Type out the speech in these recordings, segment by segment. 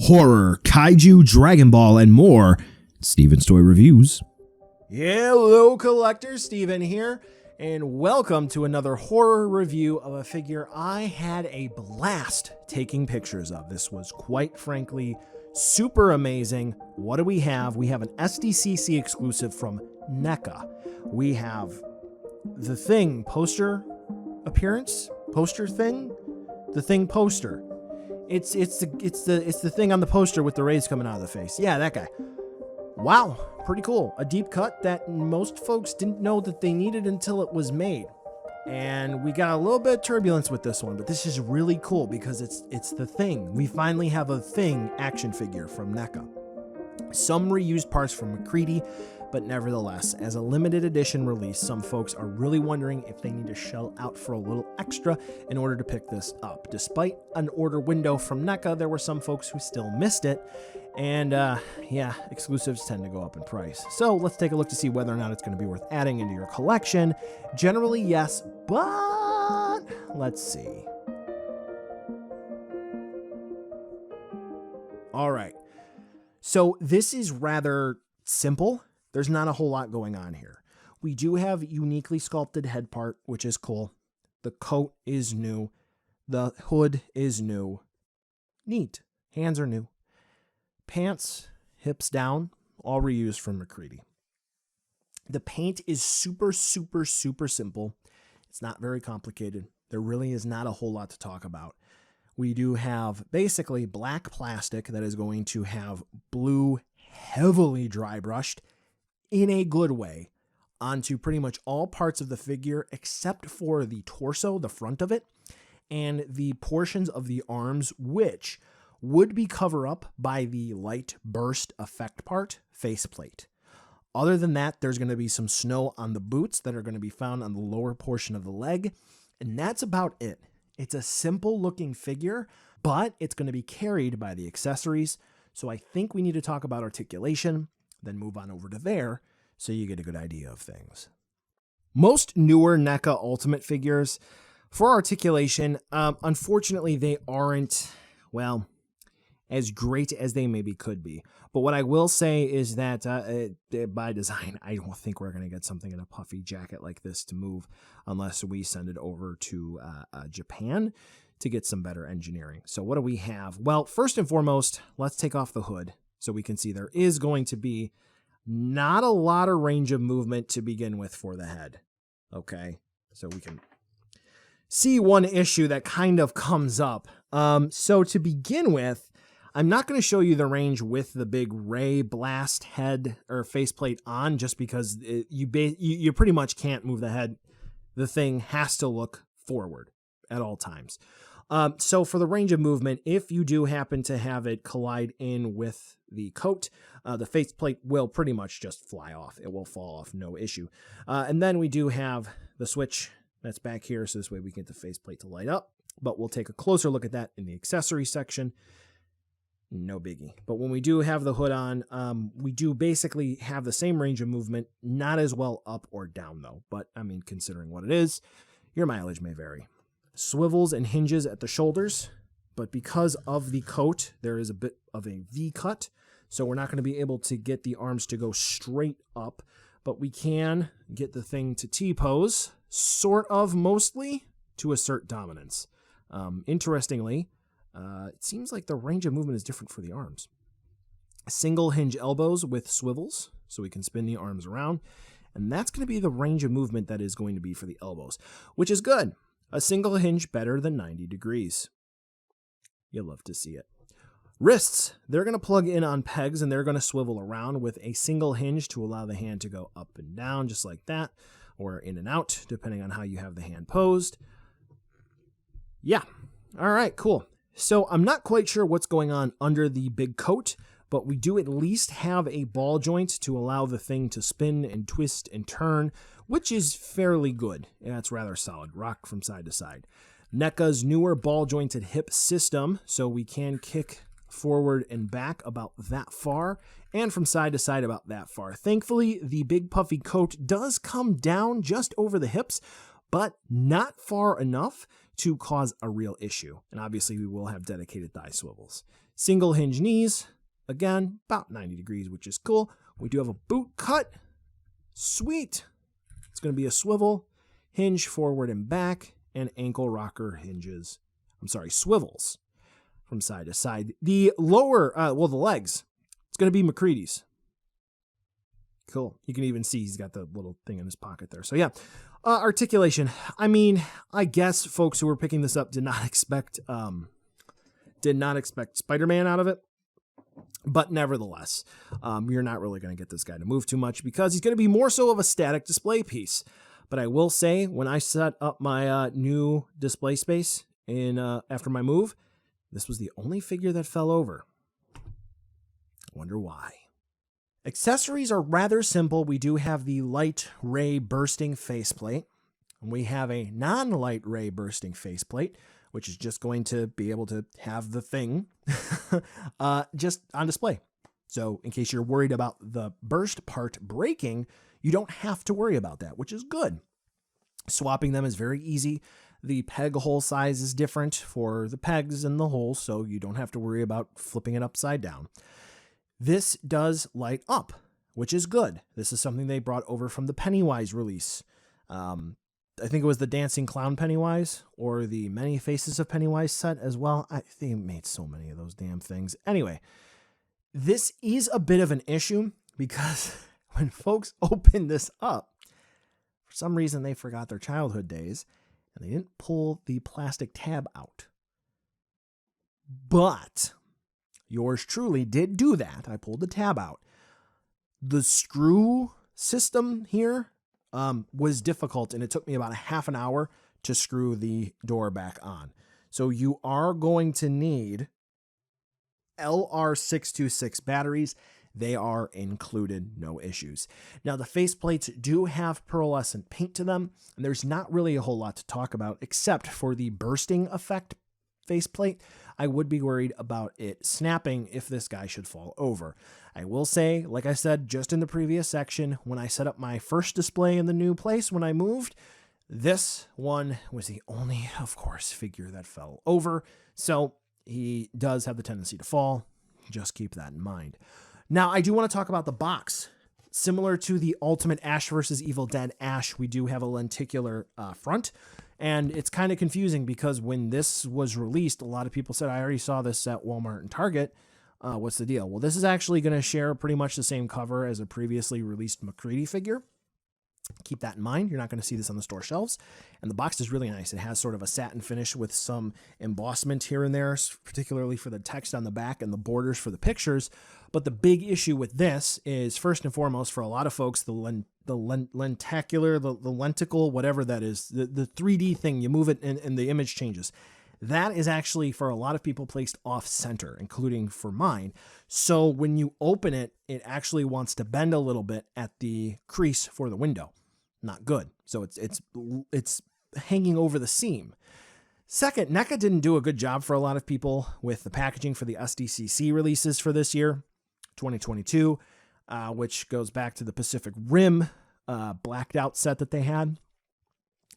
horror, kaiju, Dragon Ball, and more. Steven's Toy Reviews. Hello collectors, Steven here, and welcome to another horror review of a figure I had a blast taking pictures of. This was quite frankly super amazing. What do we have? We have an SDCC exclusive from NECA. We have the Thing poster appearance, poster thing, the Thing poster. It's the thing on the poster with the rays coming out of the face. Yeah, that guy. Wow, pretty cool. A deep cut that most folks didn't know that they needed until it was made. And we got a little bit of turbulence with this one, but this is really cool because it's the Thing. We finally have a Thing action figure from NECA. Some reused parts from McCready, but nevertheless, as a limited edition release, some folks are really wondering if they need to shell out for a little extra in order to pick this up. Despite an order window from NECA, there were some folks who still missed it. And yeah, exclusives tend to go up in price. So let's take a look to see whether or not it's going to be worth adding into your collection. Generally, yes, but let's see. All right. So this is rather simple. There's not a whole lot going on here. We do have uniquely sculpted head part, which is cool. The coat is new. The hood is new. Neat. Hands are new. Pants, hips down, all reused from McCready. The paint is super simple. It's not very complicated. There really is not a whole lot to talk about. We do have basically black plastic that is going to have blue, heavily dry brushed, in a good way, onto pretty much all parts of the figure except for the torso, the front of it, and the portions of the arms, which would be covered up by the light burst effect part, faceplate. Other than that, there's going to be some snow on the boots that are going to be found on the lower portion of the leg, and that's about it. It's a simple looking figure, but it's going to be carried by the accessories, so I think we need to talk about articulation, then move on over to there so you get a good idea of things. Most newer NECA Ultimate figures, for articulation, unfortunately they aren't, well, as great as they maybe could be. But what I will say is that by design, I don't think we're going to get something in a puffy jacket like this to move unless we send it over to Japan to get some better engineering. So what do we have? Well, first and foremost, let's take off the hood so we can see there is going to be not a lot of range of movement to begin with for the head. Okay, so we can see one issue that kind of comes up. So to begin with, I'm not going to show you the range with the big ray blast head or faceplate on, just because you pretty much can't move the head. The Thing has to look forward at all times. So for the range of movement, if you do happen to have it collide in with the coat, the faceplate will pretty much just fly off. It will fall off, no issue. And then we do have the switch that's back here, so this way we get the faceplate to light up. But we'll take a closer look at that in the accessory section. No biggie. But when we do have the hood on, we do basically have the same range of movement, not as well up or down though. But I mean, considering what it is, your mileage may vary. Swivels and hinges at the shoulders, but because of the coat, there is a bit of a V cut, so we're not going to be able to get the arms to go straight up, but we can get the Thing to T-pose, sort of mostly, to assert dominance. Interestingly, it seems like the range of movement is different for the arms. Single hinge elbows with swivels, so we can spin the arms around, and that's going to be the range of movement that is going to be for the elbows, which is good. A single hinge better than 90 degrees. You'll love to see it. Wrists, they're going to plug in on pegs and they're going to swivel around with a single hinge to allow the hand to go up and down just like that, or in and out, depending on how you have the hand posed. Yeah. All right, cool. So I'm not quite sure what's going on under the big coat, but we do at least have a ball joint to allow the Thing to spin and twist and turn, which is fairly good. Yeah, it's rather solid. Rock from side to side. NECA's newer ball jointed hip system, so we can kick forward and back about that far, and from side to side about that far. Thankfully, the big puffy coat does come down just over the hips, but not far enough to cause a real issue. And obviously we will have dedicated thigh swivels. Single hinge knees, again, about 90 degrees, which is cool. We do have a boot cut. Sweet. It's going to be a swivel, hinge forward and back, and ankle rocker hinges. Swivels from side to side. The lower, the legs, it's going to be McCready's. Cool. You can even see he's got the little thing in his pocket there. So yeah, articulation. I mean, I guess folks who were picking this up did not expect Spider-Man out of it. But nevertheless, you're not really going to get this guy to move too much because he's going to be more so of a static display piece. But I will say, when I set up my new display space after my move, this was the only figure that fell over. I wonder why. Accessories are rather simple. We do have the light ray bursting faceplate, and we have a non-light ray bursting faceplate, which is just going to be able to have the thing just on display. So in case you're worried about the burst part breaking, you don't have to worry about that, which is good. Swapping them is very easy. The peg hole size is different for the pegs and the holes, so you don't have to worry about flipping it upside down. This does light up, which is good. This is something they brought over from the Pennywise release. I think it was the Dancing Clown Pennywise or the Many Faces of Pennywise set as well. They made so many of those damn things. Anyway, this is a bit of an issue because when folks open this up, for some reason they forgot their childhood days and they didn't pull the plastic tab out. But yours truly did do that. I pulled the tab out. The screw system here was difficult, and it took me about a half an hour to screw the door back on. So you are going to need LR626 batteries. They are included, no issues. Now, the faceplates do have pearlescent paint to them, and there's not really a whole lot to talk about except for the bursting effect faceplate. I would be worried about it snapping if this guy should fall over. I will say, like I said just in the previous section, when I set up my first display in the new place when I moved, this one was the only, of course, figure that fell over. So he does have the tendency to fall. Just keep that in mind. Now, I do want to talk about the box. Similar to the Ultimate Ash vs. Evil Dead Ash, we do have a lenticular front. And it's kind of confusing because when this was released, a lot of people said, I already saw this at Walmart and Target. What's the deal? Well, this is actually going to share pretty much the same cover as a previously released McCready figure. Keep that in mind. You're not going to see this on the store shelves. And the box is really nice. It has sort of a satin finish with some embossment here and there, particularly for the text on the back and the borders for the pictures. But the big issue with this is, first and foremost, for a lot of folks, the lenticular, the lenticle, whatever that is, the 3D thing, you move it and the image changes. That is actually, for a lot of people, placed off center, including for mine. So when you open it, it actually wants to bend a little bit at the crease for the window. Not good. So it's hanging over the seam. Second, NECA didn't do a good job for a lot of people with the packaging for the SDCC releases for this year, 2022, which goes back to the Pacific Rim blacked out set that they had.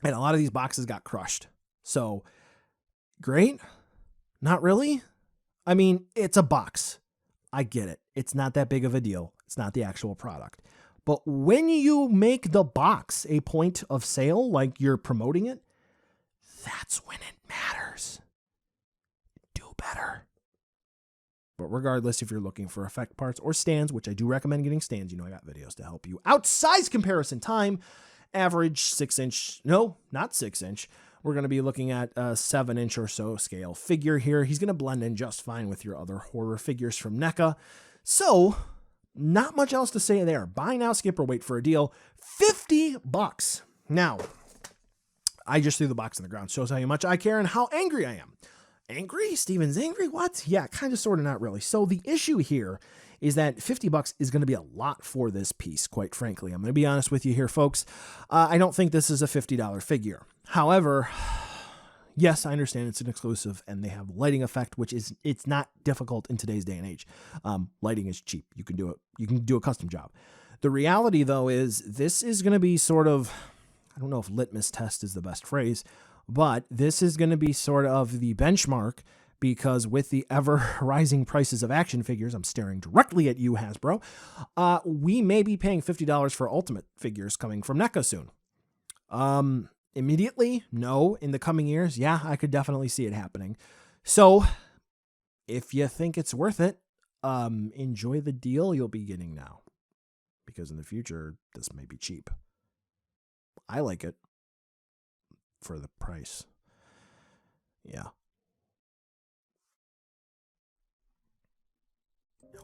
And a lot of these boxes got crushed. So great? Not really? I mean, it's a box. I get it. It's not that big of a deal. It's not the actual product. But when you make the box a point of sale, like you're promoting it, that's when it matters. Do better. But regardless, if you're looking for effect parts or stands, which I do recommend getting stands, you know I got videos to help you out. Size comparison time, average 6-inch, no, not 6-inch. We're going to be looking at a 7-inch or so scale figure here. He's going to blend in just fine with your other horror figures from NECA. So, not much else to say there. Buy now, skip, or wait for a deal. $50. Now, I just threw the box on the ground. Shows how much I care and how angry I am. Angry? Steven's angry? What? Yeah, kind of, sort of, not really. So the issue here is that $50 is going to be a lot for this piece, quite frankly. I'm going to be honest with you here, folks. I don't think this is a $50 figure. However, yes, I understand it's an exclusive and they have lighting effect, which is, it's not difficult in today's day and age. Lighting is cheap. You can do it. You can do a custom job. The reality, though, is this is going to be sort of, I don't know if litmus test is the best phrase, but this is going to be sort of the benchmark because with the ever rising prices of action figures, I'm staring directly at you, Hasbro, we may be paying $50 for Ultimate figures coming from NECA soon. Immediately? No. In the coming years? Yeah, I could definitely see it happening. So if you think it's worth it, enjoy the deal you'll be getting now, because in the future, this may be cheap. I like it for the price. Yeah.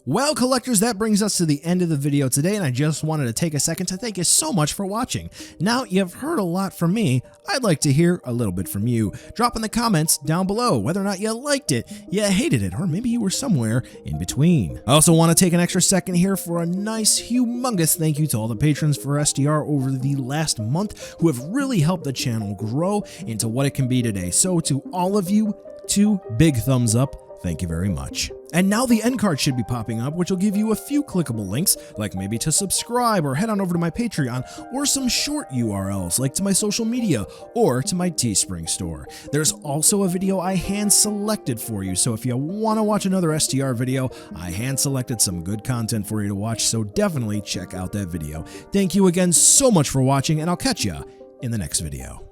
Well, collectors, that brings us to the end of the video today, and I just wanted to take a second to thank you so much for watching. Now, you've heard a lot from me. I'd like to hear a little bit from you. Drop in the comments down below whether or not you liked it, you hated it, or maybe you were somewhere in between. I also want to take an extra second here for a nice, humongous thank you to all the patrons for SDR over the last month who have really helped the channel grow into what it can be today. So to all of you, 2 big thumbs up. Thank you very much. And now the end card should be popping up, which will give you a few clickable links, like maybe to subscribe or head on over to my Patreon, or some short URLs like to my social media or to my Teespring store. There's also a video I hand selected for you, so if you want to watch another STR video, I hand selected some good content for you to watch, so definitely check out that video. Thank you again so much for watching, and I'll catch ya in the next video.